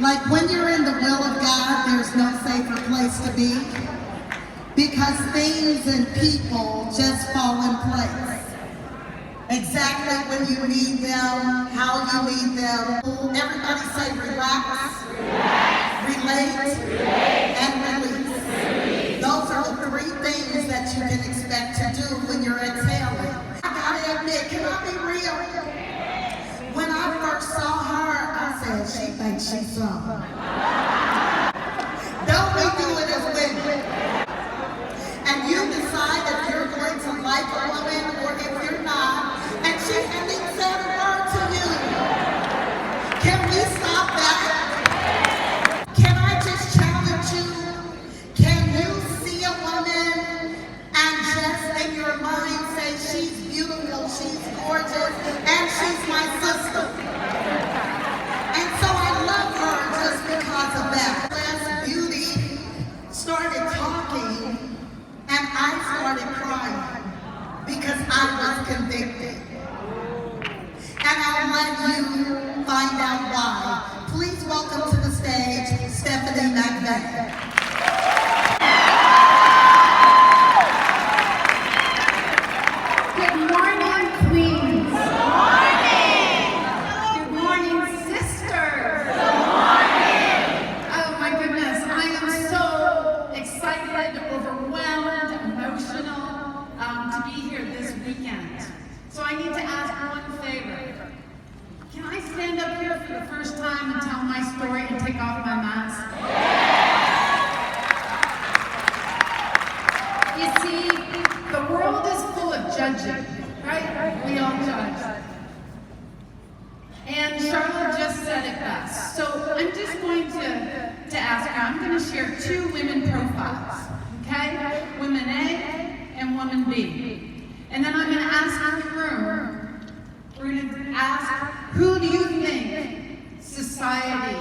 Like when you're in the will of God, there's no safer place to be because things and people just fall in place. Exactly when you need them, how you need them. Everybody say relax, relate, and release. Those are the three things that you can expect to do when you're exhaling. I gotta admit, can I be real? When I first saw her, I said, she thinks she's something. Don't we do it as women? And you decide if you're going to like a woman or if you're not, and she hasn't said a word to you. Can we stop that? Can I just challenge you? Can you see a woman and just in your mind say, she's beautiful, she's gorgeous, and she's my sister? And so I love her just because of that. Last Beauty started talking and I started crying because I was convicted. And I'll let you find out why. Please welcome to the stage, Stephanie McVeigh. Good morning, queens. Good morning. Good morning, sisters. Good morning. Oh my goodness, I am so excited, overwhelmed, emotional to be here this weekend. So I need to ask one favor. Can I stand up here for the first time and tell my story and take off my mask? You see, the world is full of judging, right? We all judge. And Charlotte just said it best. So I'm just going to ask her, I'm going to share two women profiles, okay? Woman A and woman B. And then I'm going to ask the room, we're going to ask, who do you think society,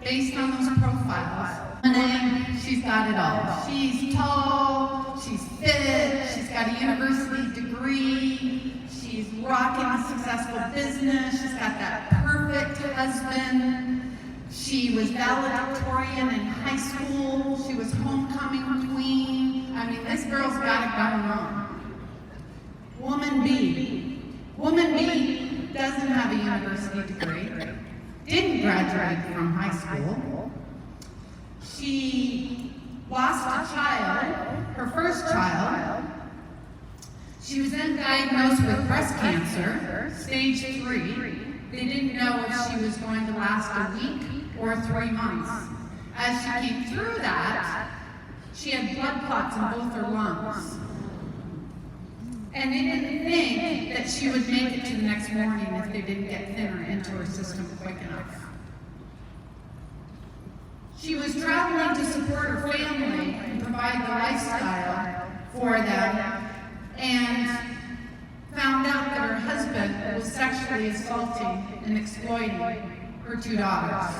based on those profiles, and she's got it all. She's tall, she's fit, she's got a university degree, she's rocking a successful business, she's got that perfect husband, she was valedictorian in high school, she was homecoming queen. I mean, this girl's got it going on. Woman B. Woman B doesn't have a university degree, didn't graduate from high school. She lost a child, her first child. She was then diagnosed with breast cancer, stage 3. They didn't know if she was going to last a week or 3 months. As she came through that, she had blood clots in both her lungs. And they didn't think that she would make it to the next morning if they didn't get thinner into her system quick enough. She was traveling to support her family and provide the lifestyle for them, and found out that her husband was sexually assaulting and exploiting her 2 daughters.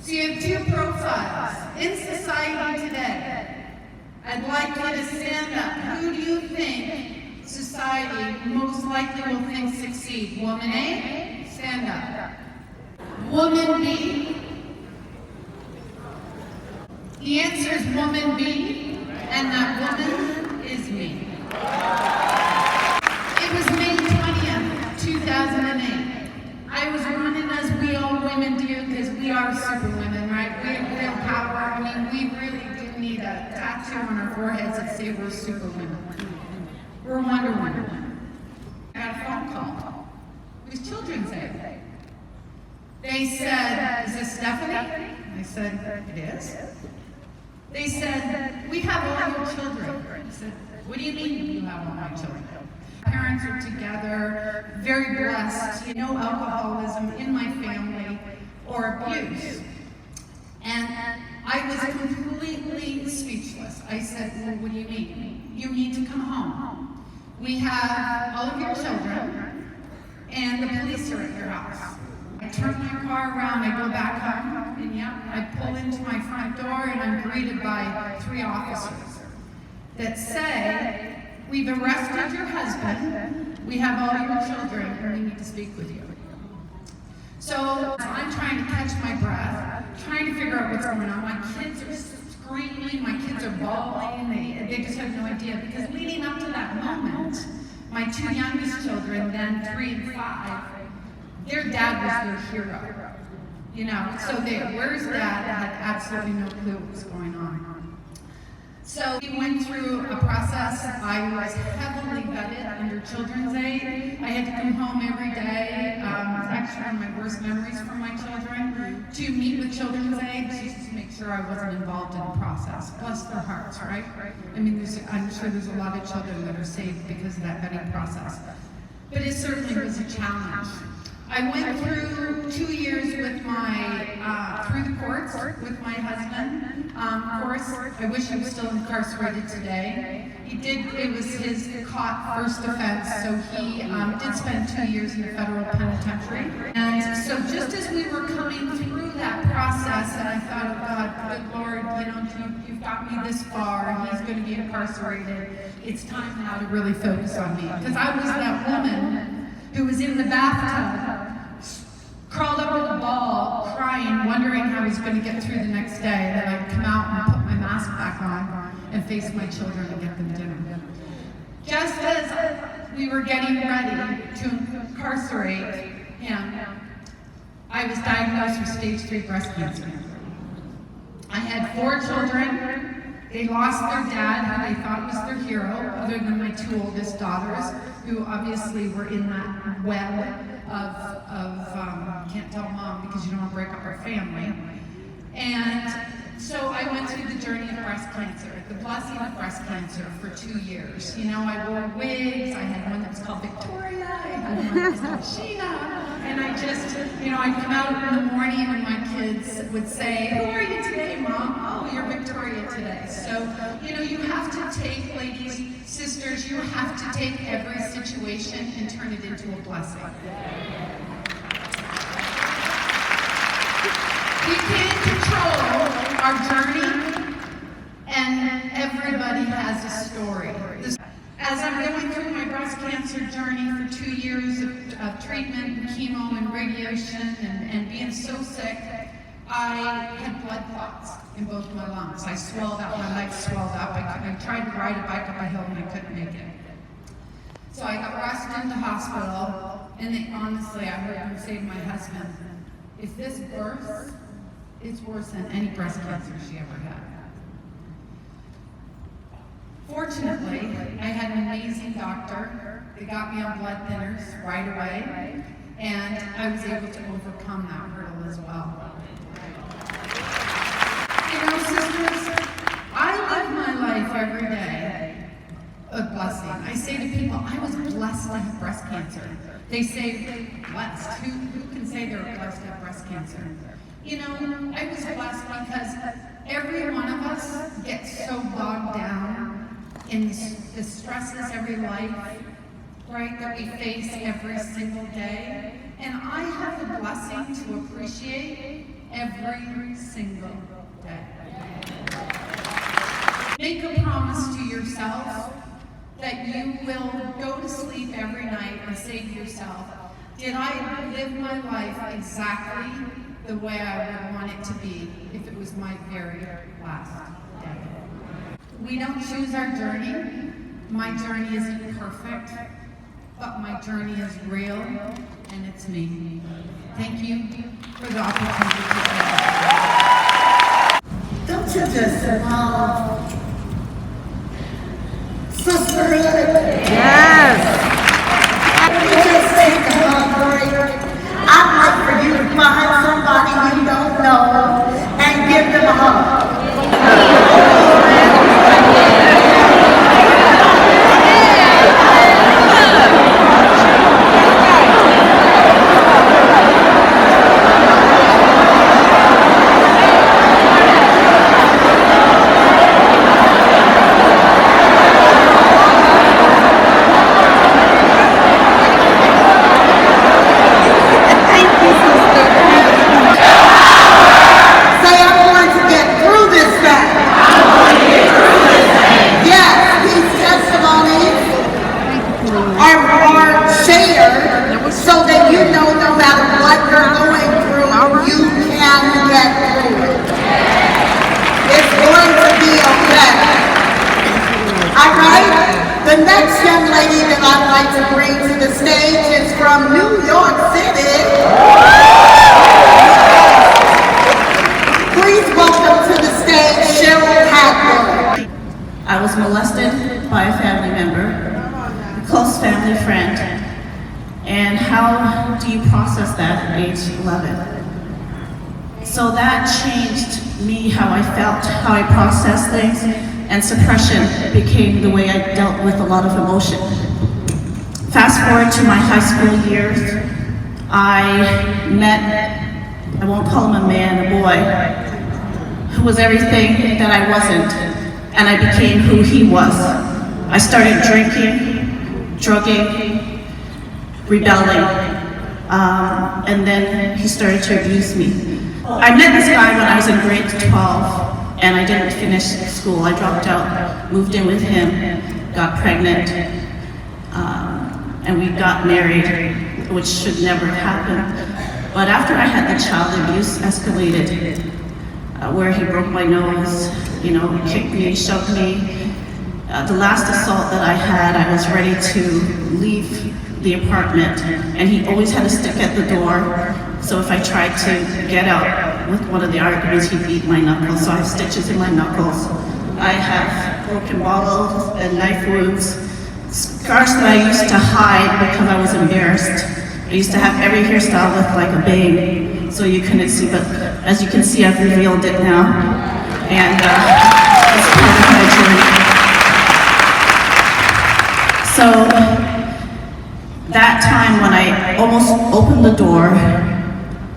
So you have 2 profiles in society today. I'd like you to stand up. Who do you think society most likely will think succeed? Woman A, stand up. Woman B. The answer is woman B, and that woman is me. It was May 20th, 2008. I was running as we all women do, because we are super women, right? We have real power. I mean, we really do need a tattoo on our foreheads that say we're super women. We're Wonder Woman. I got a phone call. It was Children's Day. They said, "Is this Stephanie?" I said, "It is." They said, "We have all your children." I said, "What do you mean you have all my children?" Parents are together, very blessed, no alcoholism in my family or abuse. And I was completely speechless. I said, "Well, what do you mean?" "You need to come home. We have all of your children, and the police are at your house." I turn my car around, I go back home, and I pull into my front door, and I'm greeted by 3 officers that say, "We've arrested your husband, we have all your children, and we need to speak with you." So I'm trying to catch my breath, trying to figure out what's going on. My kids are screaming, my kids are bawling, they just have no idea, because leading up to that moment, my two youngest children, then 3 and 5, their dad was their hero. You know, so where's dad had absolutely no clue what was going on. So we went through a process. I was heavily vetted under Children's Aid. I had to come home every day. It's actually one of my worst memories from my children, to meet with Children's Aid to make sure I wasn't involved in the process. Bless their hearts, right? I mean, I'm sure there's a lot of children that are saved because of that vetting process. But it certainly was a challenge. I went through 2 years with through the courts with my husband. Of course, I wish he was still incarcerated today. It was his caught first offense, so he did spend 2 years in the federal penitentiary. And so just as we were coming through that process, and I thought, oh God, good Lord, you know, you've got me this far, he's going to be incarcerated. It's time now to really focus on me. Because I was that woman who was in the bathtub, crawled up with a ball, crying, wondering how I was going to get through the next day. Then I'd come out and put my mask back on and face my children and get them dinner. Just as we were getting ready to incarcerate him, I was diagnosed with stage 3 breast cancer. I had 4 children. They lost their dad, who they thought was their hero, other than my 2 oldest daughters, who obviously were in that web of can't tell mom because you don't want to break up our family. And so I went through the journey of breast cancer, the blessing of breast cancer, for 2 years. You know, I wore wigs. I had one that was called Victoria. I had one that was called Chynna. And I just, you know, I'd come out in the morning and my kids would say, "Who are you today, Mom?" "Oh, you're Victoria today." So, you know, you have to take, ladies, sisters, you have to take every situation and turn it into a blessing. We can't control our journey, and everybody has a story. As I'm going through my breast cancer journey for 2 years of treatment and chemo and radiation and being so sick, I had blood clots in both my lungs. I swelled up, my legs swelled up. I tried to ride a bike up a hill and I couldn't make it. So I got rushed into hospital, and honestly, I heard them say to my husband, "If this bursts, it's worse than any breast cancer she ever had." Fortunately, I had an amazing doctor. They got me on blood thinners right away, and I was able to overcome that hurdle as well. You know, sisters, I live my life every day a blessing. I say to people, I was blessed to have breast cancer. They say, blessed? Who can say they're blessed to have breast cancer? You know, I was blessed because every one of us gets so bogged down in the stresses every life, right, that we face every single day. And I have the blessing to appreciate every single day. Make a promise to yourself that you will go to sleep every night and say to yourself, did I live my life exactly the way I would want it to be if it was my very last day? We don't choose our journey. My journey isn't perfect, but my journey is real, and it's me. Thank you for the opportunity today. Don't you just love sisterhood? Yes. You just take a hug break. I'd like for you to find somebody you don't know and give them a hug. are shared so that you know no matter what you're going through, you can get through it. It's going to be okay. All right? The next young lady that I'd like to bring to the stage is from New York City. Please welcome to the stage Cheryl Hadley. I was molested by a family member, a close family friend. And how do you process that at age 11? So that changed me, how I felt, how I processed things, and suppression became the way I dealt with a lot of emotion. Fast forward to my high school years, I met, I won't call him a man, a boy, who was everything that I wasn't, and I became who he was. I started drinking, drugging, rebelling, and then he started to abuse me. I met this guy when I was in grade 12, and I didn't finish school. I dropped out, moved in with him, got pregnant, and we got married, which should never happen. But after I had the child, abuse escalated, where he broke my nose, kicked me, shoved me. The last assault that I had, I was ready to leave the apartment, and he always had a stick at the door. So if I tried to get out with one of the arguments, he'd beat my knuckles. So I have stitches in my knuckles. I have broken bottles and knife wounds, scars that I used to hide because I was embarrassed. I used to have every hairstyle look like a babe, so you couldn't see, but as you can see, I've revealed it now. And it's part of my journey. So that time when I almost opened the door,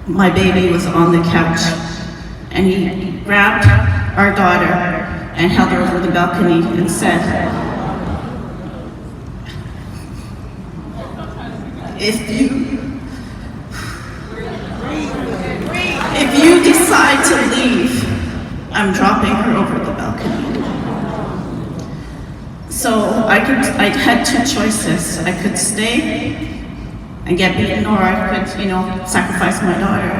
my baby was on the couch, and he grabbed our daughter and held her over the balcony and said, if you decide to leave, I'm dropping her over the balcony. So I had two choices. I could stay and get beaten, or I could, sacrifice my daughter.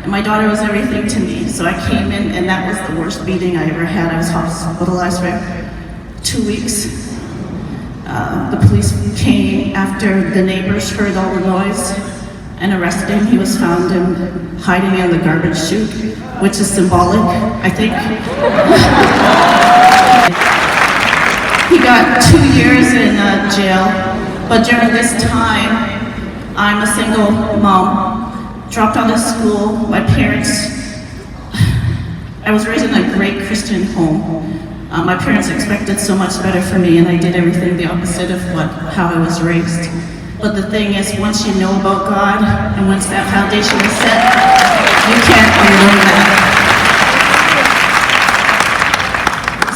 And my daughter was everything to me. So I came in, and that was the worst beating I ever had. I was hospitalized for 2 weeks. The police came after the neighbors heard all the noise and arrested him. He was found hiding in the garbage chute, which is symbolic, I think. He got 2 years in jail, but during this time, I'm a single mom, dropped out of school. My parents, I was raised in a great Christian home. My parents expected so much better for me, and I did everything the opposite of how I was raised. But the thing is, once you know about God, and once that foundation is set, you can't unknow that.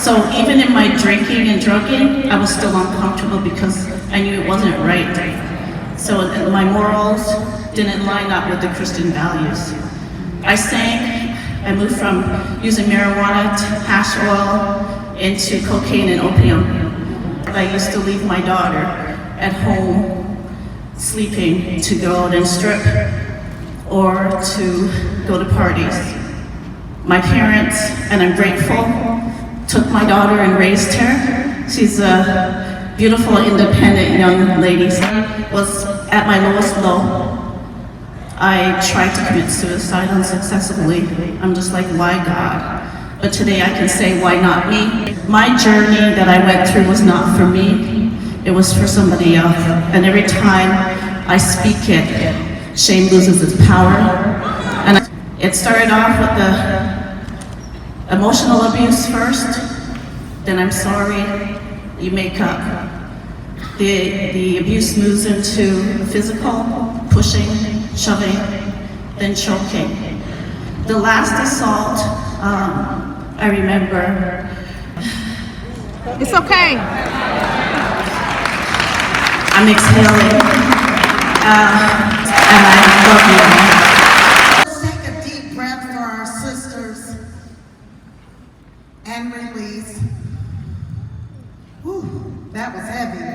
So even in my drinking and drugging, I was still uncomfortable because I knew it wasn't right. So my morals didn't line up with the Christian values. I sang, I moved from using marijuana to hash oil into cocaine and opium. I used to leave my daughter at home sleeping to go out and strip or to go to parties. My parents, and I'm grateful, took my daughter and raised her. She's a beautiful, independent young lady. Was at my lowest low. I tried to commit suicide unsuccessfully. I'm just like, why God? But today I can say, why not me? My journey that I went through was not for me. It was for somebody else. And every time I speak it, shame loses its power. And it started off with the emotional abuse first, then I'm sorry, you make up. The abuse moves into physical, pushing, shoving, then choking. The last assault, I remember. It's okay. I'm exhaling, and I love you. Let's take a deep breath for our sisters and release. Whew, that was heavy.